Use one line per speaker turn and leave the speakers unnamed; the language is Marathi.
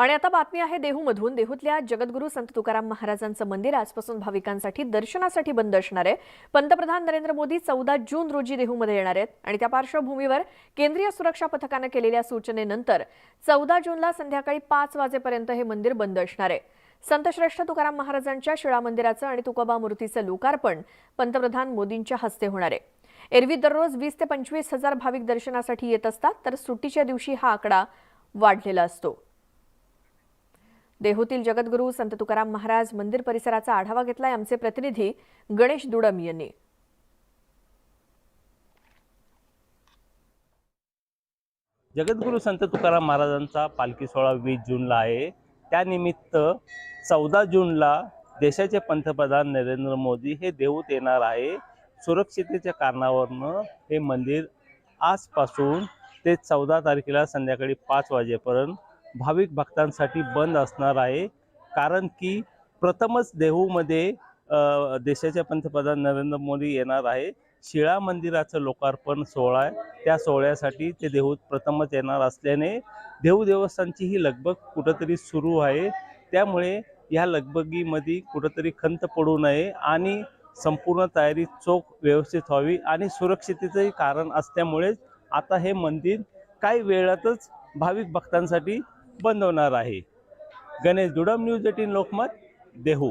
आणि आता बातमी आहे देहूमधून। देहूतल्या जगद्गुरू संत तुकाराम महाराजांचं मंदिर आजपासून भाविकांसाठी दर्शनासाठी बंद असणार आहे। पंतप्रधान नरेंद्र मोदी 14 जून रोजी देहूमध्ये येणार आहेत आणि त्या पार्श्वभूमीवर केंद्रीय सुरक्षा पथकाने केलेल्या सूचनेनंतर 14 जूनला संध्याकाळी 5 वाजेपर्यंत हे मंदिर बंद असणार आहे। संत श्रेष्ठ तुकाराम महाराजांच्या शिळा मंदिराचं आणि तुकोबा मूर्तीचं लोकार्पण पंतप्रधान मोदींच्या हस्ते होणार आहे। एरवी दररोज 20 ते 25 हजार भाविक दर्शनासाठी येत असतात, तर सुट्टीच्या दिवशी हा आकडा वाढलेला असतो। देहूतील जगद्गुरू संत तुकाराम महाराज मंदिर परिसराचा आढावा घेतलाय आमचे प्रतिनिधी गणेश दुडम यांनी।
जगद्गुरू संत तुकाराम महाराजांचा पालखी सोहळा 20 जूनला आहे। त्यानिमित्त 14 जूनला देशाचे पंतप्रधान नरेंद्र मोदी हे देहूत येणार आहे। सुरक्षिततेच्या कारणावरून हे मंदिर आजपासून ते 14 तारखेला संध्याकाळी 5 वाजेपर्यंत भाविक भक्तांसाठी बंद असणार आहे। कारण की प्रथमच देहूमध्ये देशाचे पंतप्रधान नरेंद्र मोदी येणार आहे। शिळा मंदिराचं लोकार्पण सोहळा आहे, त्या सोहळ्यासाठी ते देहूत प्रथमच येणार असल्याने देहू देवस्थानची ही लगबग कुठंतरी सुरू आहे। त्यामुळे या लगबगीमध्ये कुठंतरी खंत पडू नये आणि संपूर्ण तयारी चोख व्यवस्थित व्हावी आणि सुरक्षिततेचंही कारण असल्यामुळे आता हे मंदिर काही वेळातच भाविक भक्तांसाठी बंद होणार आहे। गणेश दुडम, न्यूज 18 लोकमत, देहू।